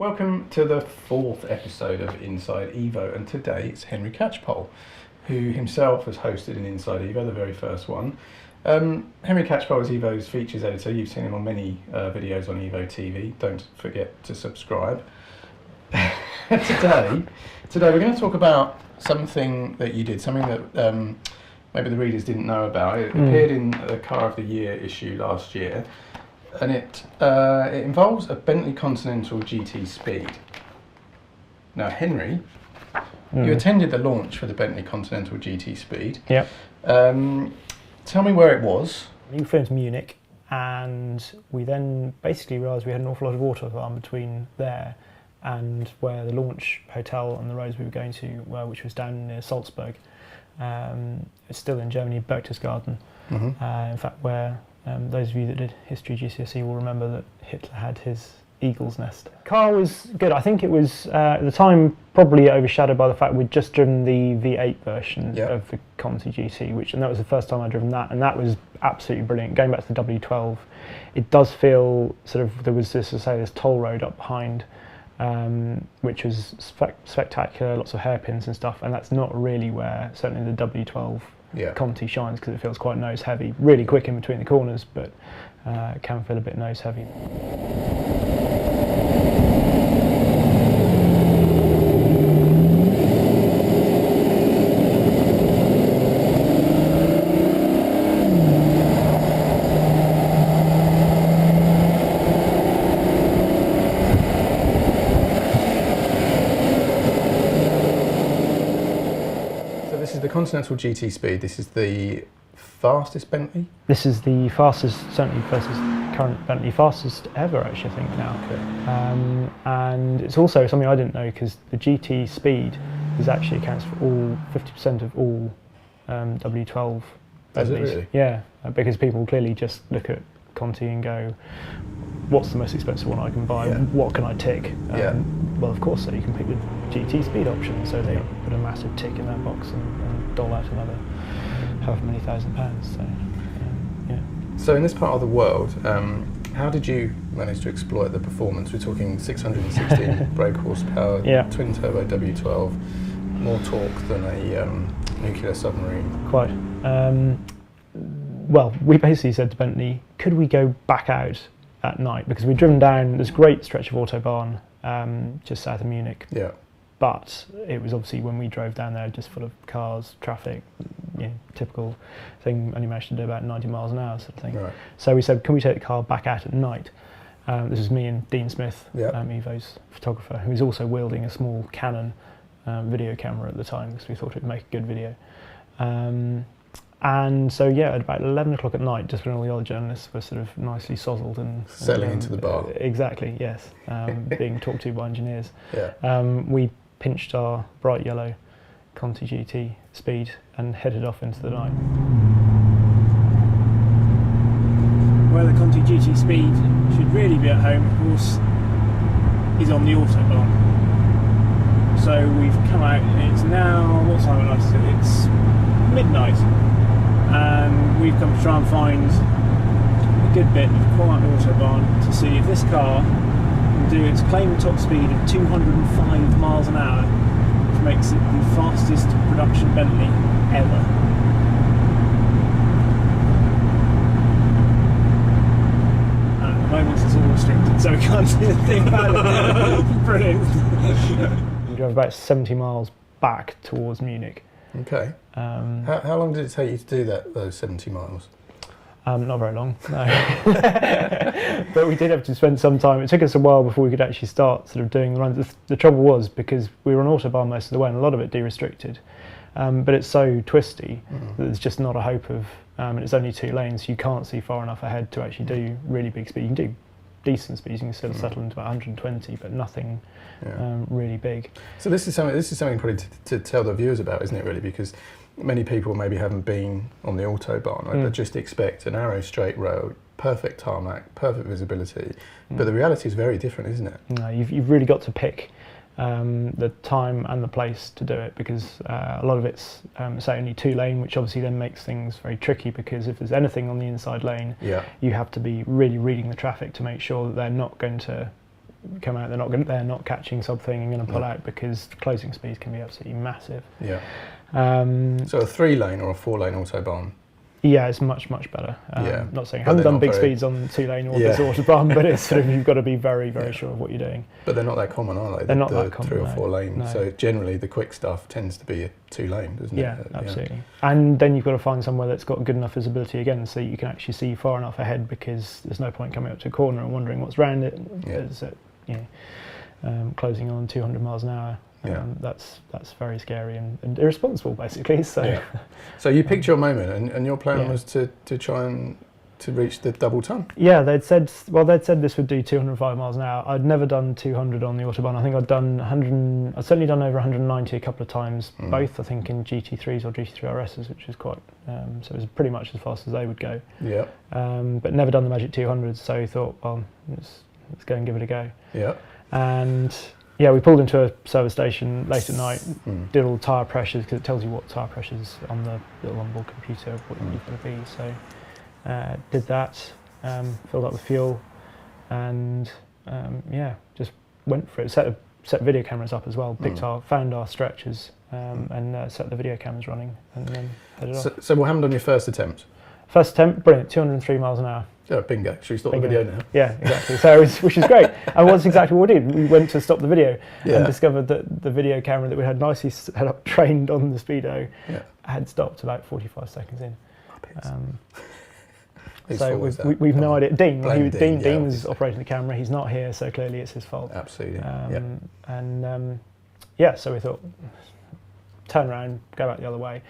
Welcome to the fourth episode of Inside Evo, and today it's Henry Catchpole, who himself has hosted an Inside Evo, the very first one. Henry Catchpole is Evo's features editor. You've seen him on many videos on Evo TV. Don't forget to subscribe. Today we're going to talk about something that you did, something that maybe the readers didn't know about. It appeared in the Car of the Year issue last year. And it involves a Bentley Continental GT Speed. Now, Henry, you attended the launch for the Bentley Continental GT Speed. Yep. Tell me where it was. We flew into Munich, and we then basically realised we had an awful lot of autobahn between there and where the launch hotel and the roads we were going to were, which was down near Salzburg. It's still in Germany, Berchtesgaden. In fact, where those of you that did history GCSE will remember that Hitler had his eagle's nest. Car was good. I think it was, at the time, probably overshadowed by the fact we'd just driven the V8 version of the Conti GT, and that was the first time I'd driven that, and that was absolutely brilliant. Going back to the W12, it does feel sort of, there was this, this toll road up behind, which was spectacular, lots of hairpins and stuff, and that's not really where, certainly the W12 Conti shines, because it feels quite nose heavy, really quick in between the corners, but it can feel a bit nose heavy. Continental GT Speed. This is the fastest Bentley? This is the fastest, certainly fastest current Bentley, fastest ever actually I think now. Okay. And it's also something I didn't know, because the GT Speed actually accounts for all 50% of all W12 Bentleys. Is it really? Yeah, because people clearly just look at Conti and go, what's the most expensive one I can buy? What can I tick? Well, of course, so you can pick the GT Speed option, so they put a massive tick in that box and dole out another however many £1,000. So, So in this part of the world, how did you manage to exploit the performance? We're talking 616 brake horsepower, twin turbo W12, more torque than a nuclear submarine. Quite. Well, we basically said to Bentley, could we go back out at night? Because we'd driven down this great stretch of autobahn just south of Munich. Yeah. But it was obviously, when we drove down there, just full of cars, traffic, typical thing, only managed to do about 90 miles an hour sort of thing. Right. So we said, can we take the car back out at night? This was me and Dean Smith, Evo's photographer, who was also wielding a small Canon video camera at the time, because we thought it would make a good video. And so at about 11 o'clock at night, just when all the other journalists were sort of nicely sozzled and settling into the bar. Exactly, yes, being talked to by engineers. Yeah. We pinched our bright yellow Conti GT Speed and headed off into the night. Where the Conti GT Speed should really be at home, of course, is on the autobahn. So we've come out, it's now, what time of night is it? It's midnight, and we've come to try and find a good bit of quiet autobahn to see if this car can do its claimed top speed of 205 miles an hour, which makes it the fastest production Bentley ever. And at the moment it's all restricted, so we can't do a thing about it. Brilliant. We drove about 70 miles back towards Munich. Okay. How long did it take you to do those 70 miles? Not very long, no. But we did have to spend some time. It took us a while before we could actually start sort of doing the runs. The trouble was, because we were on autobahn most of the way, and a lot of it de-restricted, but it's so twisty that there's just not a hope of, and it's only 2 lanes, so you can't see far enough ahead to actually do really big speed. You can do decent speeds, you can sort of settle into about 120, but nothing really big. So this is something probably to tell the viewers about, isn't it, really? Because many people maybe haven't been on the autobahn. They just expect a narrow straight road, perfect tarmac, perfect visibility, but the reality is very different, isn't it? No, you've really got to pick the time and the place to do it, because a lot of it's say only 2 lane, which obviously then makes things very tricky, because if there's anything on the inside lane, you have to be really reading the traffic to make sure that they're not going to come out, they're not catching something and going to pull out, because the closing speeds can be absolutely massive. Yeah. So a 3-lane or a 4-lane autobahn? Yeah, it's much better. Not saying I haven't done big speeds on 2-lane or this autobahn, but it's sort of, you've got to be very sure of what you're doing. But they're not that common, are they? They're not that common. 3 or 4 lanes. No. So generally, the quick stuff tends to be a 2-lane, doesn't it? Yeah, absolutely. And then you've got to find somewhere that's got good enough visibility again, so you can actually see far enough ahead, because there's no point coming up to a corner and wondering what's round it. Closing on 200 miles an hour. That's very scary and irresponsible, basically. So, so you picked your moment, and your plan was to try and to reach the double ton. Yeah, they'd said this would do 205 miles an hour. I'd never done 200 on the autobahn. I think I'd done 100. I'd certainly done over 190 a couple of times, both I think in GT3s or GT3 RSs, which is quite. So it was pretty much as fast as they would go. Yeah. But never done the magic 200s, so I thought, well, let's go and give it a go. Yeah. And we pulled into a service station late at night, did all the tyre pressures, because it tells you what tyre pressures on the little onboard computer, what you've got to be. So did that, filled up with fuel, and just went for it. Set video cameras up as well, found our stretchers, and set the video cameras running, and then headed off. So what happened on your first attempt? First attempt, brilliant, 203 miles an hour. Oh, bingo. Should we stop the video now? Yeah, exactly. So which is great. And that's exactly what we did. We went to stop the video and discovered that the video camera that we had nicely set up, trained on the Speedo, had stopped about 45 seconds in. So we've no idea. Dean was operating the camera. He's not here, so clearly it's his fault. Absolutely. So we thought, turn around, go back the other way.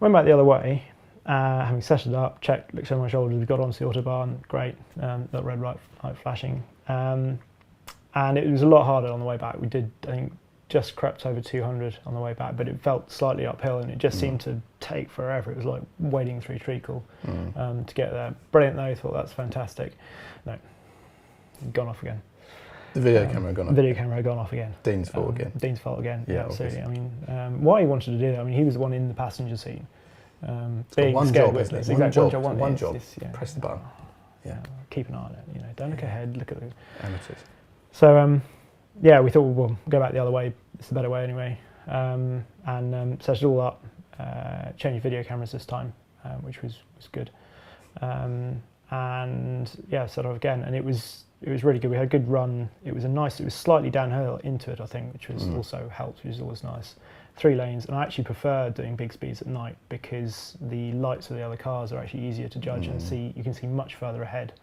Went back the other way. Having set it up, checked, looked over my shoulders, we got onto the autobahn, great, that red light flashing. And it was a lot harder on the way back. We did, I think, just crept over 200 on the way back, but it felt slightly uphill, and it just seemed to take forever. It was like wading through treacle to get there. Brilliant though, thought that's fantastic. No, gone off again. The video camera had gone off. Video camera had gone off again. Dean's fault again. Dean's fault again, yeah, absolutely. Obviously. I mean, why he wanted to do that, I mean, he was the one in the passenger seat. Being one scared job, with isn't it? exactly One job. Press the button. Keep an eye on it. Don't look ahead. Look at the amateurs. So we thought we'll go back the other way. It's the better way anyway. Set it all up. Changed video cameras this time, which was good. Set off again, and it was really good. We had a good run. It was slightly downhill into it, I think, which was also helped, which is always nice. 3 lanes, and I actually prefer doing big speeds at night, because the lights of the other cars are actually easier to judge and see. You can see much further ahead.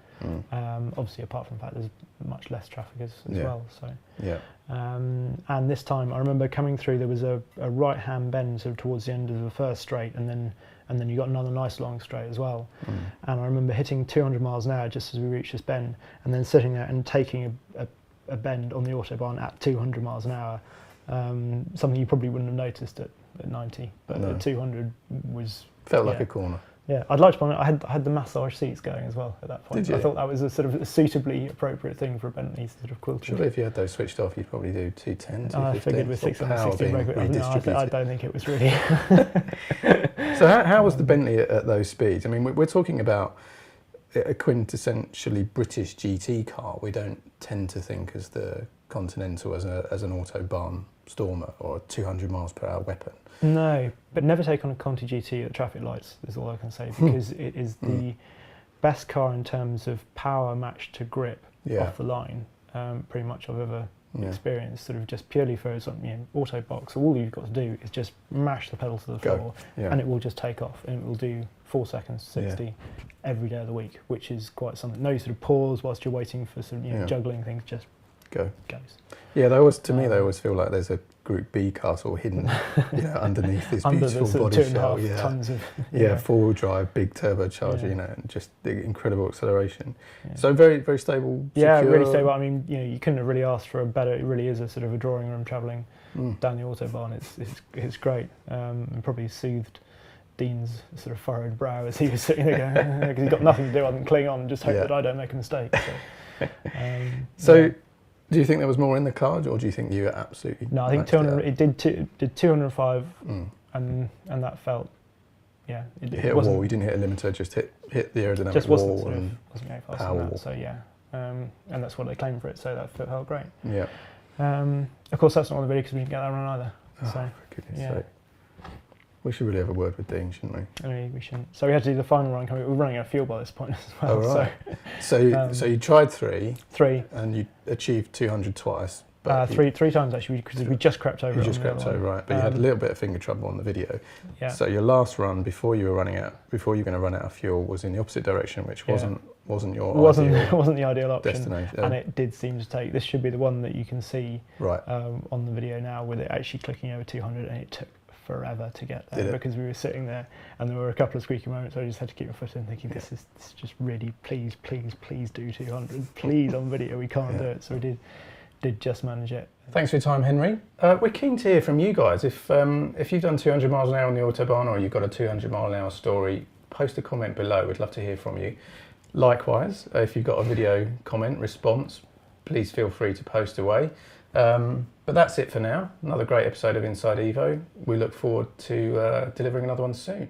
Obviously, apart from the fact there's much less traffic as well. So and this time I remember coming through, there was a right-hand bend sort of towards the end of the first straight, and then you got another nice long straight as well. And I remember hitting 200 miles an hour just as we reached this bend, and then sitting there and taking a bend on the autobahn at 200 miles an hour. Something you probably wouldn't have noticed at 90, but at 200 felt like a corner. Yeah, I'd like to point out I had the massage seats going as well at that point. Did you? I thought that was a sort of a suitably appropriate thing for a Bentley sort of quilted. Surely if you had those switched off, you'd probably do 210, 215. I figured with 616 I don't think it was really. So how was the Bentley at those speeds? I mean, we're talking about a quintessentially British GT car. We don't tend to think as the Continental as an autobahn stormer or a 200 miles per hour weapon. No, but never take on a Conti GT at traffic lights is all I can say, because it is the best car in terms of power matched to grip off the line, pretty much I've ever experienced. Sort of just purely for auto box. All you've got to do is just mash the pedal to the floor, and it will just take off, and it will do 4 seconds 60 every day of the week, which is quite something. No sort of pause whilst you're waiting for sort of juggling things. Just goes. Yeah, they always feel like there's a Group B car sort of hidden, underneath this beautiful body shell. Tons of, 4-wheel drive, big turbocharger, and just the incredible acceleration. So very, very stable. Yeah, secure. really stable. I mean, you couldn't have really asked for a better. It really is a sort of a drawing room travelling down the autobahn. It's great, and probably soothed Dean's sort of furrowed brow as he was sitting there going, because he's got nothing to do other than cling on and just hope that I don't make a mistake. So do you think there was more in the car, or do you think you were absolutely? No, I think 200. It did 205, and that felt, It hit a wall. You didn't hit a limiter, just hit the aerodynamic wall and wasn't very fast power on that, wall. so and that's what they claimed for it. So that felt great. Yeah. Of course, that's not on the video because we didn't get that run either. Oh, So for goodness yeah. sake. We should really have a word with Dean, shouldn't we? I mean, we shouldn't. So we had to do the final run. We're running out of fuel by this point as well. Oh, right. So you tried 3. 3. And you achieved 200 twice. Three times actually, because we just crept over. You just crept over, right? But you had a little bit of finger trouble on the video. Yeah. So your last run before you were going to run out of fuel was in the opposite direction, which wasn't your wasn't ideal the ideal option. destination. And it did seem to take. This should be the one that you can see right on the video now, with it actually clicking over 200, and it took forever to get there because we were sitting there and there were a couple of squeaky moments where I just had to keep my foot in, thinking this is just really please do 200, please on video, we can't do it. So we did just manage it. Thanks for your time, Henry. We're keen to hear from you guys. If you've done 200 miles an hour on the autobahn, or you've got a 200 mile an hour story, post a comment below. We'd love to hear from you. Likewise, if you've got a video comment response, please feel free to post away. But that's it for now. Another great episode of Inside Evo. We look forward to delivering another one soon.